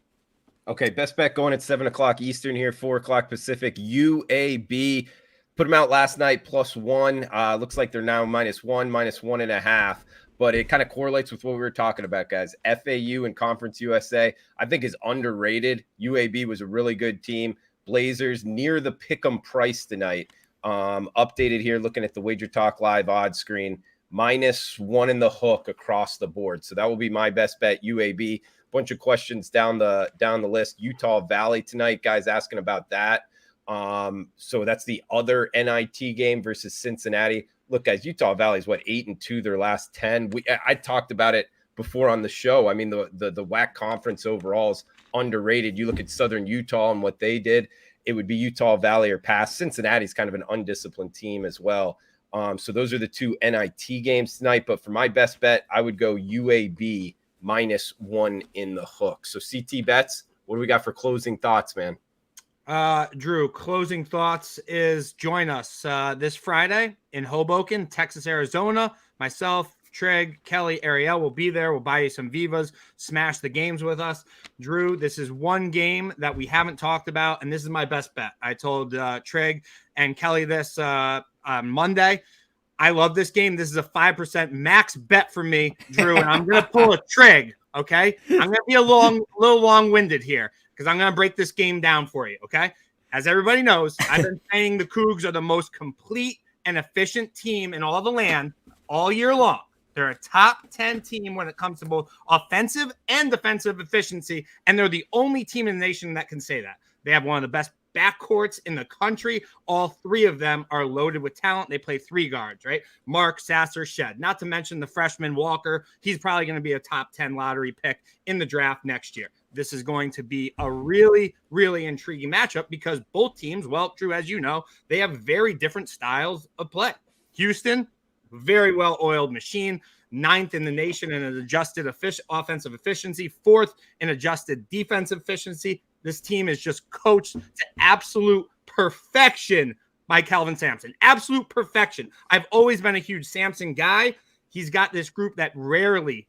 Okay, best bet going at 7 o'clock Eastern here, 4 o'clock Pacific. UAB put them out last night +1. Looks like they're now -1, -1.5. But it kind of correlates with what we were talking about, guys. FAU and Conference USA, I think, is underrated. UAB was a really good team. Blazers near the pick'em price tonight. Updated here, looking at the WagerTalk Live odds screen, -1 in the hook across the board. So that will be my best bet. UAB. Bunch of questions down the list. Utah Valley tonight, guys asking about that. So that's the other NIT game versus Cincinnati. Look, guys, Utah Valley is 8-2 their last 10. I talked about it before on the show. I mean, the WAC conference overall is underrated. You look at Southern Utah and what they did, it would be Utah Valley or pass. Cincinnati's kind of an undisciplined team as well. So those are the 2 NIT games tonight. But for my best bet, I would go UAB -1 in the hook. So CT bets, what do we got for closing thoughts, man? Drew, closing thoughts is join us this Friday in Hoboken, Texas, Arizona. Myself, Trig, Kelly, Ariel will be there. We'll buy you some Vivas, smash the games with us. Drew, this is one game that we haven't talked about, and this is my best bet. I told Trig and Kelly this on Monday. I love this game. This is a 5% max bet for me, Drew, and I'm going to pull a Trig, okay? I'm going to be a little long-winded here because I'm going to break this game down for you, okay? As everybody knows, I've been saying the Cougs are the most complete and efficient team in all the land all year long. They're a top 10 team when it comes to both offensive and defensive efficiency, and they're the only team in the nation that can say that. They have one of the best backcourts in the country. All 3 of them are loaded with talent. They play 3 guards, right? Mark, Sasser, Shed. Not to mention the freshman Walker. He's probably going to be a top 10 lottery pick in the draft next year. This is going to be a really, really intriguing matchup because both teams, well, Drew, as you know, they have very different styles of play. Houston, very well-oiled machine, 9th in the nation in an adjusted offensive efficiency, 4th in adjusted defensive efficiency. This team is just coached to absolute perfection by Kelvin Sampson. Absolute perfection. I've always been a huge Sampson guy. He's got this group that rarely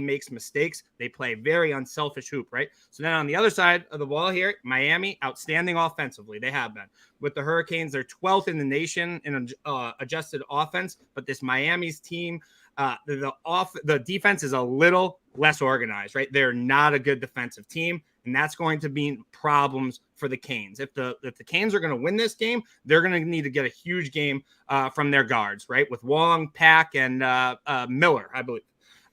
makes mistakes. They play very unselfish hoop, right? So then on the other side of the wall here, Miami, outstanding offensively. They have been. With the Hurricanes, they're 12th in the nation in adjusted offense. But this Miami's team, the defense is a little less organized, right? They're not a good defensive team, and that's going to mean problems for the Canes. If the Canes are going to win this game, they're going to need to get a huge game from their guards, right? With Wong, Pack, and Miller, I believe.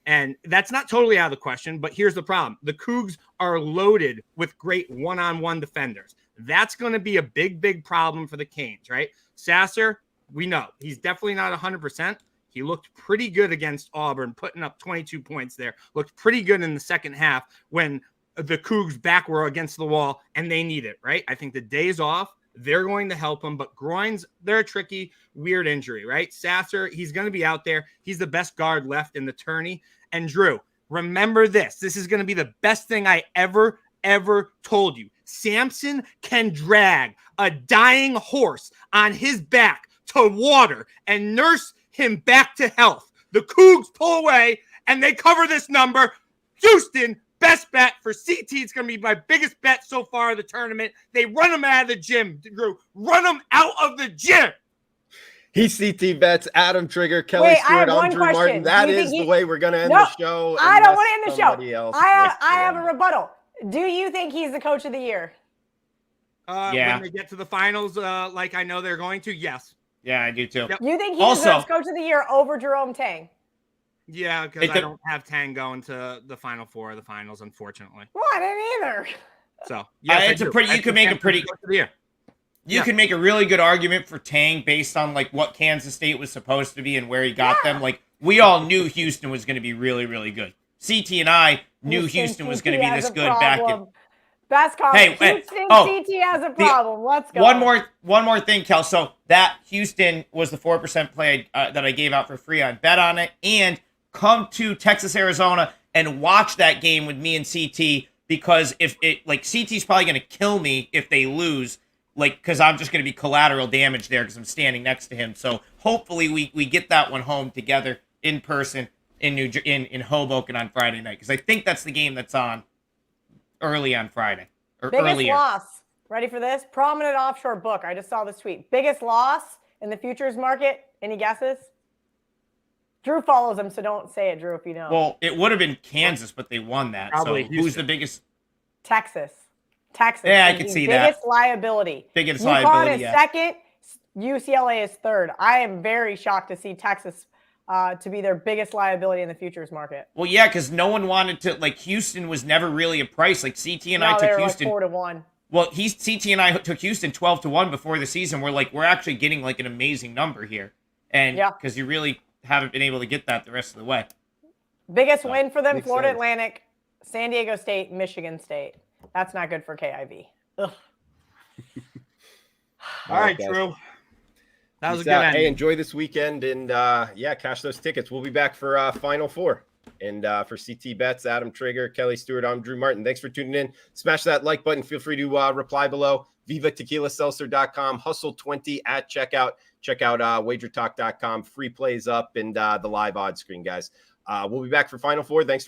And that's not totally out of the question, but here's the problem. The Cougs are loaded with great one-on-one defenders. That's going to be a big problem for the Canes, right? Sasser, we know he's definitely not 100%. He looked pretty good against Auburn, putting up 22 points there. Looked pretty good in the second half when the Cougs back were against the wall and they need it, right? I think the days off, they're going to help him, but groins, they're a tricky, weird injury, right? Sasser, he's going to be out there. He's the best guard left in the tourney. And Drew, remember this. This is going to be the best thing I ever told you. Sampson can drag a dying horse on his back to water and nurse him back to health. The Cougs pull away and they cover this number. Houston, best bet for CT. It's going to be my biggest bet so far of the tournament. They run him out of the gym, Drew. Run him out of the gym. He's CT bets, Adam Trigger, Kelly Stewart, I'm Drew Martin. That is the way we're going to end the show. I don't want to end the show. I have a rebuttal. Do you think he's the coach of the year? When they get to the finals, like I know they're going to, yes. Yeah, I do too. Yep. You think he's the coach of the year over Jerome Tang? Yeah, because I don't have Tang going to the Final Four of the finals, unfortunately. Well, I didn't either. So yeah, you can make a pretty. You can make a really good argument for Tang based on like what Kansas State was supposed to be and where he got them. Like we all knew Houston was going to be really, really good. CT and I knew Houston was going to be this good back in. Best comment. Houston CT has a problem. Let's go. One more thing, Kel. So that Houston was the 4% play that I gave out for free. I bet on it. And come to Texas, Arizona and watch that game with me and CT, because if it, like, CT's probably going to kill me if they lose, like, because I'm just going to be collateral damage there because I'm standing next to him. So hopefully we get that one home together in person in Hoboken on Friday night, because I think that's the game that's on early on Friday. Or biggest earlier. Loss. Ready for this? Prominent offshore book. I just saw this tweet. Biggest loss in the futures market. Any guesses? Drew follows them, so don't say it, Drew, if you know. Well, it would have been Kansas, but they won that. Probably so Houston. Who's the biggest? Texas. Yeah, I can see that. Biggest liability. Biggest UConn liability, is yeah. second. UCLA is third. I am very shocked to see Texas to be their biggest liability in the futures market. Well, yeah, because no one wanted to, like, Houston was never really a price. Like, CT and I took Houston. Like 4-1. Well, CT and I took Houston 12-1 before the season. We're actually getting like an amazing number here. And because you really haven't been able to get that the rest of the way. Biggest win for them, Florida Atlantic, San Diego State, Michigan State. That's not good for KIV. Ugh. All right, Drew. That was a good Hey, ending. enjoy this weekend, and cash those tickets. We'll be back for Final Four. And for CT Bets, Adam Trigger, Kelly Stewart, I'm Drew Martin. Thanks for tuning in. Smash that like button. Feel free to reply below. VivaTequilaSeltzer.com. Hustle20 at checkout. Check out WagerTalk.com. Free plays up and the live odds screen, guys. We'll be back for Final Four. Thanks for